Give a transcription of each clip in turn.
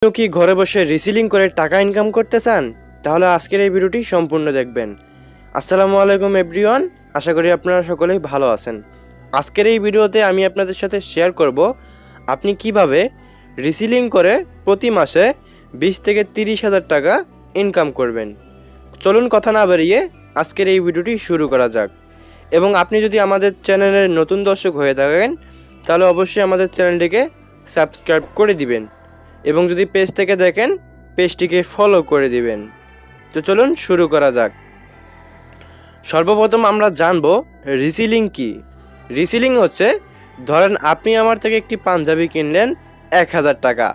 আপনিও কি ঘরে বসে রিসেলিং করে টাকা ইনকাম করতে চান? তাহলে আজকের এই ভিডিওটি সম্পূর্ণ দেখবেন। আসসালামু আলাইকুম এভরিওয়ান, আশা করি আপনারা সকলেই ভালো আছেন। আজকের এই ভিডিওতে আমি আপনাদের সাথে শেয়ার করব আপনি কিভাবে রিসেলিং করে প্রতি মাসে 20 থেকে 30,000 টাকা ইনকাম করবেন। চলুন কথা না বাড়িয়ে আজকের এই ভিডিওটি শুরু করা যাক। এবং আপনি যদি আমাদের চ্যানেলের নতুন দর্শক হয়ে থাকেন তাহলে অবশ্যই আমাদের চ্যানেলটিকে সাবস্ক্রাইব করে দিবেন এবং যদি পেজ থেকে দেখেন পেজটিকে ফলো করে দিবেন। তো চলুন শুরু করা যাক। সর্বপ্রথম আমরা জানব রিসেলিং কি। রিসেলিং হচ্ছে, ধরেন আপনি আমার থেকে একটি পাঞ্জাবি কিনলেন 1,000 টাকা,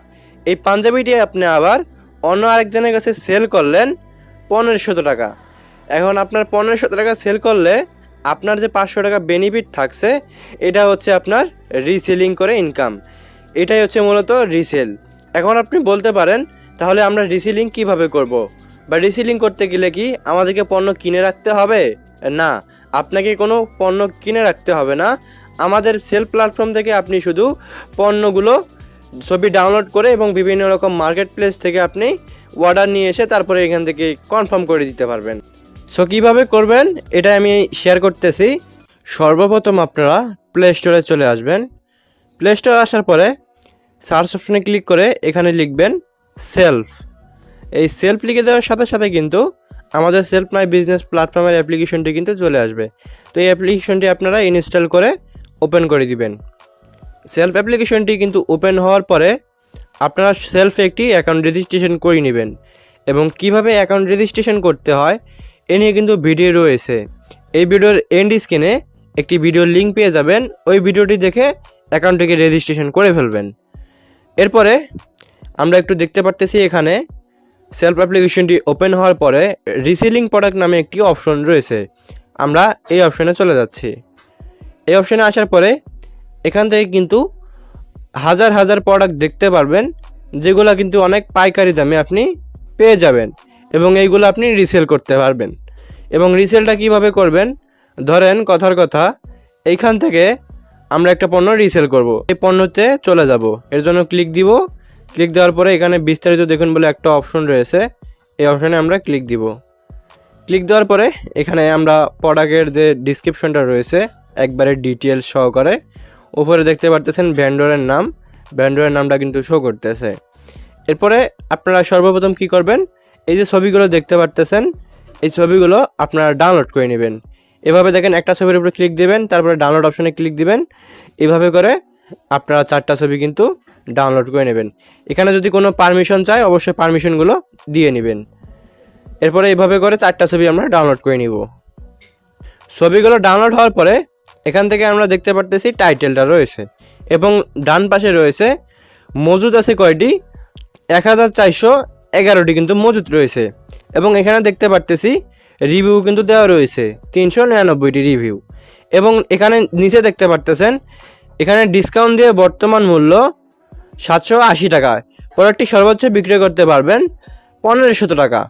এই পাঞ্জাবিটি আপনি আবার অন্য আরেকজনের কাছে সেল করলেন 1,500 টাকা। এখন আপনার 1,500 টাকা সেল করলে আপনার যে 500 টাকা বেনিফিট থাকছে এটা হচ্ছে আপনার রিসেলিং করে ইনকাম। এটাই হচ্ছে মূলত রিসেল। এখন আপনি বলতে পারেন তাহলে আমরা রিসেলিং কিভাবে করব, বা রিসেলিং করতে গেলে কি আমাদেরকে পণ্য কিনে রাখতে হবে? না, আপনাকে কোনো পণ্য কিনে রাখতে হবে না। আমাদের সেল প্ল্যাটফর্ম থেকে আপনি শুধু পণ্যগুলো ছবি ডাউনলোড করে এবং বিভিন্ন রকম মার্কেট প্লেস থেকে আপনি অর্ডার নিয়ে এসে তারপরে এখান থেকে কনফার্ম করে দিতে পারবেন। সো কীভাবে করবেন এটা আমি শেয়ার করতেছি। সর্বপ্রথম আপনারা প্লে স্টোরে চলে আসবেন। প্লে স্টোরে আসার পরে সার্চ অপশনে ক্লিক করে এখানে লিখবেন সেলফ। এই সেলফ লিখে দেওয়ার সাথে সাথে কিন্তু আমাদের সেলফ মাই বিজনেস প্ল্যাটফর্মের অ্যাপ্লিকেশনটি কিন্তু চলে আসবে। তো এই অ্যাপ্লিকেশনটি আপনারা ইনস্টল করে ওপেন করে দিবেন। সেলফ অ্যাপ্লিকেশনটি কিন্তু ওপেন হওয়ার পরে আপনারা সেলফে একটি অ্যাকাউন্ট রেজিস্ট্রেশন করে নেবেন, এবং কিভাবে অ্যাকাউন্ট রেজিস্ট্রেশন করতে হয় এ নিয়ে কিন্তু ভিডিও রয়েছে। এই ভিডিওর এন্ড স্ক্রিনে একটি ভিডিওর লিঙ্ক পেয়ে যাবেন, ওই ভিডিওটি দেখে অ্যাকাউন্টটিকে রেজিস্ট্রেশন করে ফেলবেন। এরপরে আমরা একটু দেখতে পারতেছি এখানে সেলফ অ্যাপ্লিকেশনটি ওপেন হওয়ার পরে রিসেলিং প্রোডাক্ট নামে একটি অপশন রয়েছে। আমরা এই অপশনে চলে যাচ্ছি। এই অপশনে আসার পরে এখান থেকে কিন্তু হাজার হাজার প্রোডাক্ট দেখতে পারবেন, যেগুলো কিন্তু অনেক পাইকারি দামে আপনি পেয়ে যাবেন, এবং এইগুলো আপনি রিসেল করতে পারবেন। এবং রিসেলটা কিভাবে করবেন, ধরেন কথার কথা এইখান থেকে আমরা একটা পণ্য রিসেল করব, এই পণ্যতে চলে যাব। এর জন্য ক্লিক দিব। ক্লিক দেওয়ার পরে এখানে বিস্তারিত দেখুন বলে একটা অপশন রয়েছে, এই অপশনে আমরা ক্লিক দিব। ক্লিক দেওয়ার পরে এখানে আমরা প্রোডাক্টের যে ডিসক্রিপশনটা রয়েছে একবারে ডিটেলস সহকারে উপরে দেখতে পারতেছেন ভেন্ডরের নাম, ভেন্ডরের নামটা কিন্তু শো করতেছে। এরপরে আপনারা সর্বপ্রথম কি করবেন, এই যে ছবিগুলো দেখতে পারতেছেন এই ছবিগুলো আপনারা ডাউনলোড করে নেবেন। এভাবে দেখেন একটা ছবির উপরে ক্লিক দিবেন, তারপরে ডাউনলোড অপশনে ক্লিক দিবেন। এভাবে করে আপনারা 4টা ছবি কিন্তু ডাউনলোড করে নেবেন। এখানে যদি কোনো পারমিশন চায় অবশ্যই পারমিশনগুলো দিয়ে নেবেন। এরপরে এইভাবে করে 4টা ছবি আমরা ডাউনলোড করে নিব। ছবিগুলো ডাউনলোড হওয়ার পরে এখান থেকে আমরা দেখতে পারতেছি টাইটেলটা রয়েছে, এবং ডান পাশে রয়েছে মজুদ আছে কয়টি, 1411টি কিন্তু মজুদ রয়েছে। এবং এখানে দেখতে পারতেছি রিভিউ কিন্তু দেওয়া রয়েছে 399টি রিভিউ। এবং এখানে নিচে দেখতে পারতেছেন এখানে ডিসকাউন্ট দিয়ে বর্তমান মূল্য 780 টাকা, প্রোডাক্টটি সর্বোচ্চ বিক্রি করতে পারবেন 1,500 টাকা।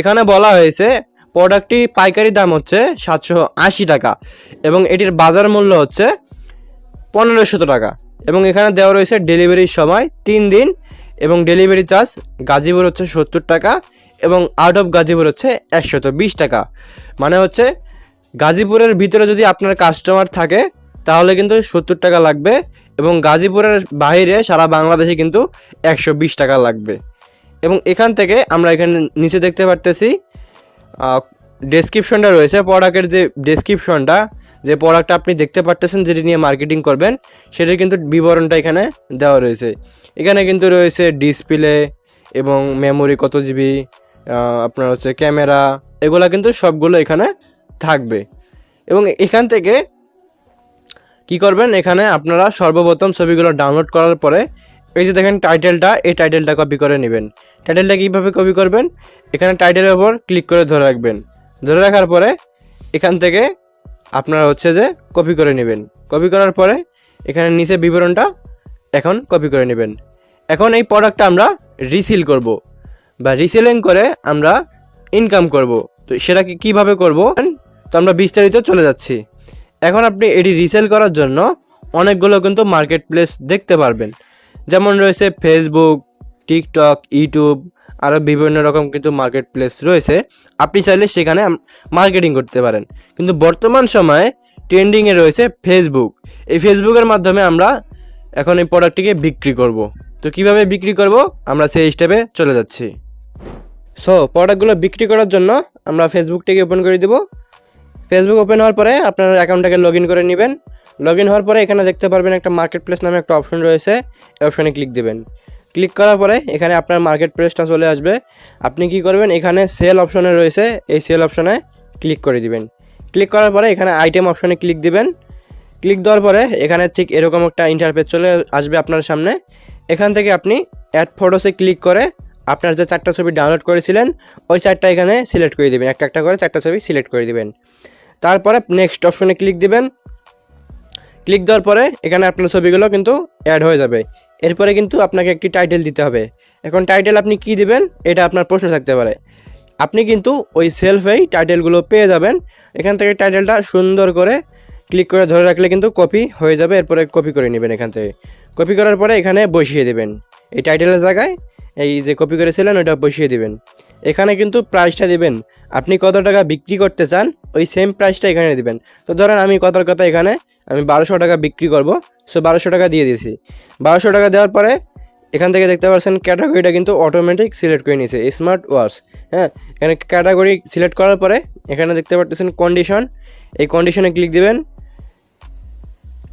এখানে বলা হয়েছে প্রোডাক্টটি পাইকারি দাম হচ্ছে 780 টাকা এবং এটির বাজার মূল্য হচ্ছে 1,500 টাকা। এবং এখানে দেওয়া রয়েছে ডেলিভারির সময় 3 দিন, এবং ডেলিভারি চার্জ গাজীপুর হচ্ছে 70 টাকা এবং আউট অফ গাজীপুর হচ্ছে 120 টাকা। মানে হচ্ছে গাজীপুরের ভিতরে যদি আপনার কাস্টমার থাকে তাহলে কিন্তু 70 টাকা লাগবে, এবং গাজীপুরের বাইরে সারা বাংলাদেশে কিন্তু 120 টাকা লাগবে। এবং এখান থেকে আমরা এখানে নিচে দেখতে পারতেছি ডেসক্রিপশনটা রয়েছে, প্রোডাক্টের যে ডেসক্রিপশনটা, যে প্রোডাক্টটা আপনি দেখতে পারতেছেন যেটি নিয়ে মার্কেটিং করবেন সেটার কিন্তু বিবরণটা এখানে দেওয়া রয়েছে। এখানে কিন্তু রয়েছে ডিসপ্লে এবং মেমোরি কত জিবি, আপনার হচ্ছে ক্যামেরা, এগুলা কিন্তু সবগুলো এখানে থাকবে। এবং এখান থেকে কি করবেন, এখানে আপনারা সর্বপ্রথম ছবিগুলো ডাউনলোড করার পরে এই যে দেখেন টাইটেলটা, এই টাইটেলটা কপি করে নেবেন। টাইটেলটা কীভাবে কপি করবেন, এখানে টাইটেলের ওপর ক্লিক করে ধরে রাখবেন। ধরে রাখার পরে এখান থেকে আপনারা হচ্ছে যে কপি করে নেবেন। কপি করার পরে এখানে নিচে বিবরণটা এখন কপি করে নেবেন। এখন এই প্রোডাক্টটা আমরা রিসেল করব, বা রিসেলিং করে আমরা ইনকাম করব। তো সেটা কীভাবে করব, তো আমরা বিস্তারিত চলে যাচ্ছি। এখন আপনি এটি রিসেল করার জন্য অনেকগুলো কিন্তু মার্কেট প্লেস দেখতে পারবেন, যেমন রয়েছে ফেসবুক, টিকটক, ইউটিউব আরও বিভিন্ন রকম কিন্তু মার্কেট প্লেস রয়েছে। আপনি চাইলে সেখানে মার্কেটিং করতে পারেন। কিন্তু বর্তমান সময়ে ট্রেন্ডিংয়ে রয়েছে ফেসবুক। এই ফেসবুকের মাধ্যমে আমরা এখন এই প্রোডাক্টটিকে বিক্রি করব। তো কিভাবে বিক্রি করব আমরা সেই স্টেপে চলে যাচ্ছি। সো প্রোডাক্টগুলো বিক্রি করার জন্য আমরা ফেসবুকটাকে ওপেন করে দেব। ফেসবুক ওপেন হওয়ার পরে আপনার অ্যাকাউন্টটাকে লগ ইন করে নেবেন। লগ ইন হওয়ার পরে এখানে দেখতে পারবেন একটা মার্কেট প্লেস নামে একটা অপশন রয়েছে, এই অপশনে ক্লিক দেবেন। ক্লিক করার পরে এখানে আপনার মার্কেট প্লেসটা চলে আসবে। আপনি কি করবেন, এখানে সেল অপশনে রয়েছে, এই সেল অপশনে ক্লিক করে দিবেন। ক্লিক করার পরে এখানে আইটেম অপশনে ক্লিক দিবেন। ক্লিক দেওয়ার পরে এখানে ঠিক এরকম একটা ইন্টারফেস চলে আসবে আপনার সামনে। এখান থেকে আপনি অ্যাড ফটোসে ক্লিক করে আপনার যে 4টা ছবি ডাউনলোড করেছিলেন ওই 4টা এখানে সিলেক্ট করে দেবেন, একটা করে 4টা ছবি সিলেক্ট করে দিবেন। তারপরে নেক্সট অপশনে ক্লিক দিবেন। ক্লিক দেওয়ার পরে এখানে আপনার ছবিগুলো কিন্তু অ্যাড হয়ে যাবে। এরপরে কিন্তু আপনাকে একটি টাইটেল দিতে হবে। এখন টাইটেল আপনি কি দিবেন এটা আপনার প্রশ্ন থাকতে পারে। আপনি কিন্তু ওই সেলফেই টাইটেলগুলো পেয়ে যাবেন। এখান থেকে টাইটেলটা সুন্দর করে ক্লিক করে ধরে রাখলে কিন্তু কপি হয়ে যাবে। এরপরে কপি করে নেবেন। এখান থেকে কপি করার পরে এখানে বসিয়ে দেবেন, এই টাইটেলের জায়গায় এই যে কপি করেছিলেন ওটা বসিয়ে দিবেন। এখানে কিন্তু প্রাইসটা দিবেন, আপনি কত টাকা বিক্রি করতে চান ওই সেম প্রাইসটা এখানে দিবেন। তো ধরেন আমি কথার কথা এখানে আমি 1200 টাকা বিক্রি করব, সো 1200 টাকা দিয়ে দিয়েছি। 1200 টাকা দেওয়ার পরে এখান থেকে দেখতে পাচ্ছেন ক্যাটাগরিটা কিন্তু অটোমেটিক সিলেক্ট করে নিয়েছে, স্মার্ট ওয়াচ। হ্যাঁ, এখানে ক্যাটাগরি সিলেক্ট করার পরে এখানে দেখতে পাচ্ছেন কন্ডিশন, এই কন্ডিশনে ক্লিক দিবেন।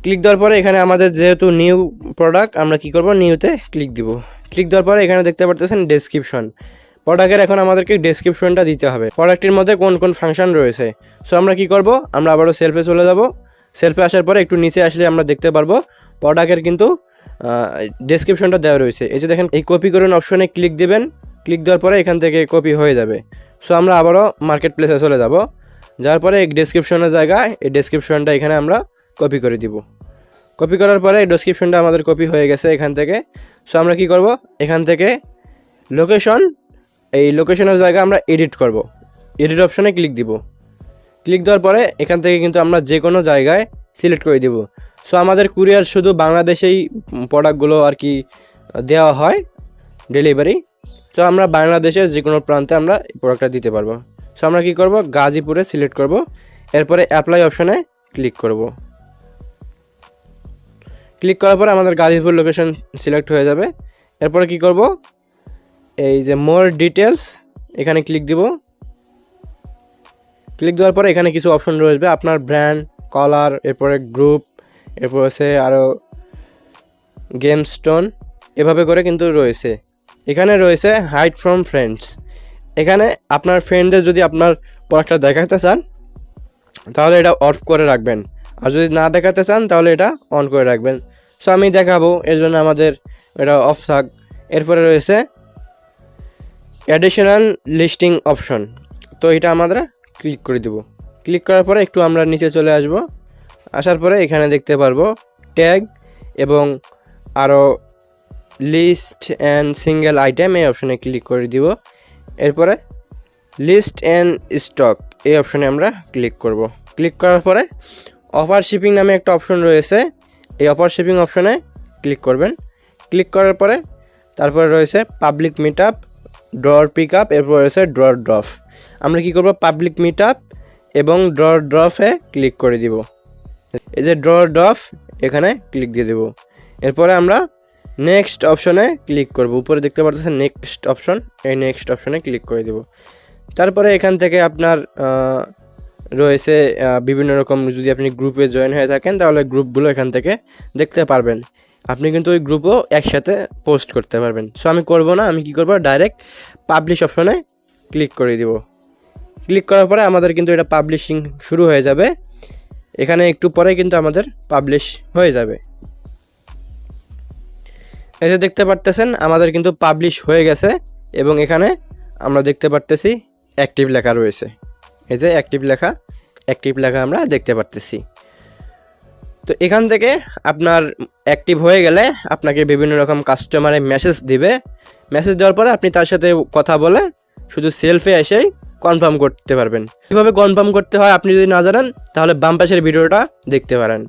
ক্লিক দেওয়ার পরে এখানে আমাদের যেহেতু নিউ প্রোডাক্ট আমরা কি করব, নিউতে ক্লিক দিব। ক্লিক দেওয়ার পরে এখানে দেখতে পাচ্ছেন ডেসক্রিপশন, প্রোডাক্টের এখন আমাদেরকে ডেসক্রিপশনটা দিতে হবে, প্রোডাক্টের মধ্যে কোন কোন ফাংশন রয়েছে। সো আমরা কি করব, আমরা আবারও সেলফে চলে যাব। সেলফে আসার পরে একটু নিচে আসলে আমরা দেখতে পারবো প্রোডাক্টের কিন্তু ডেসক্রিপশনটা দেওয়া রয়েছে। এই যে দেখেন, এই কপি করুন অপশনে ক্লিক দিবেন। ক্লিক দেওয়ার পরে এখান থেকে কপি হয়ে যাবে। সো আমরা আবারও মার্কেট প্লেসে চলে যাব। যাওয়ার পরে এই ডেসক্রিপশনের জায়গায় এই ডেসক্রিপশনটা এখানে আমরা কপি করে দিব। কপি করার পরে এই ডেসক্রিপশনটা আমাদের কপি হয়ে গেছে এখান থেকে। সো আমরা কি করব, এখান থেকে লোকেশন, এই লোকেশনের জায়গায় আমরা এডিট করব। এডিট অপশনে ক্লিক দিব। ক্লিক দেওয়ার পরে এখান থেকে কিন্তু আমরা যে কোনো জায়গায় সিলেক্ট করে দিব। সো আমাদের কুরিয়ার শুধু বাংলাদেশেই প্রোডাক্টগুলো আর কি দেওয়া হয় ডেলিভারি। সো আমরা বাংলাদেশের যে কোনো প্রান্তে আমরা এই প্রোডাক্টটা দিতে পারবো। সো আমরা কি করব, গাজীপুরে সিলেক্ট করব। এরপরে অ্যাপ্লাই অপশনে ক্লিক করব। ক্লিক করার পরে আমাদের গাজীপুর লোকেশন সিলেক্ট হয়ে যাবে। এরপরে কি করব, এই যে মোর ডিটেলস এখানে ক্লিক দিব। ক্লিক দেওয়ার পরে এখানে কিছু অপশন রয়েছে, আপনার ব্র্যান্ড, কালার, এরপরে গ্রুপ, এরপর আছে আরও গেম স্টোন, এভাবে করে কিন্তু রয়েছে। এখানে রয়েছে হাইড ফ্রম ফ্রেন্ডস। এখানে আপনার ফ্রেন্ডদের যদি আপনার প্রোডাক্টটা দেখাতে চান তাহলে এটা অফ করে রাখবেন, আর যদি না দেখাতে চান তাহলে এটা অন করে রাখবেন। সো আমি দেখাবো, এর জন্য আমাদের এটা অফ থাক। এরপরে রয়েছে অ্যাডিশনাল লিস্টিং অপশন, তো এটা আমরা ক্লিক করে দেব। ক্লিক করার পরে একটু আমরা নিচে চলে আসব। আসার পরে এখানে দেখতে পারবো ট্যাগ এবং আরও লিস্ট অ্যান্ড সিঙ্গেল আইটেম, এই অপশনে ক্লিক করে দিব। এরপরে লিস্ট অ্যান্ড স্টক, এই অপশনে আমরা ক্লিক করব। ক্লিক করার পরে অফার শিপিং নামে একটা অপশন রয়েছে, এই অফার শিপিং অপশনে ক্লিক করবেন। ক্লিক করার পরে তারপরে রয়েছে public meet up, door pick up, এরপর রয়েছে ড্রর ড্রপ। আমরা কি করব, পাবলিক মিট আপ এবং ড্রর ড্রপে ক্লিক করে দিব। এই যে ড্রর ড্রপ এখানে ক্লিক দিয়ে দেব। এরপরে আমরা নেক্সট অপশনে ক্লিক করব। উপরে দেখতে পাচ্ছেন নেক্সট অপশন, এই নেক্সট অপশনে ক্লিক করে দেব। তারপরে এখান থেকে আপনার রয়েছে বিভিন্ন রকম, যদি আপনি গ্রুপে জয়েন হয়ে থাকেন তাহলে গ্রুপগুলো এখান থেকে দেখতে পারবেন। আপনি কিন্তু ওই গ্রুপও একসাথে পোস্ট করতে পারবেন। সো আমি করব না, আমি কি করব, ডাইরেক্ট পাবলিশ অপশনে ক্লিক করে দিব। ক্লিক করার পরে আমাদের কিন্তু এটা পাবলিশিং শুরু হয়ে যাবে। এখানে একটু পরে কিন্তু আমাদের পাবলিশ হয়ে যাবে। এই যে দেখতে পারতেছেন আমাদের কিন্তু পাবলিশ হয়ে গেছে এবং এখানে আমরা দেখতে পারতেছি অ্যাক্টিভ লেখা রয়েছে। এই যে অ্যাক্টিভ লেখা আমরা দেখতে পারতেছি। তো এখান থেকে আপনার অ্যাক্টিভ হয়ে গেলে আপনাকে বিভিন্ন রকম কাস্টমারে মেসেজ দিবে। মেসেজ দেওয়ার পরে আপনি তার সাথে কথা বলে শুধু সেলফে এসেই কনফার্ম করতে পারবেন। কীভাবে কনফার্ম করতে হয় আপনি যদি না জানেন তাহলে বাম পাশের ভিডিওটা দেখতে পারেন।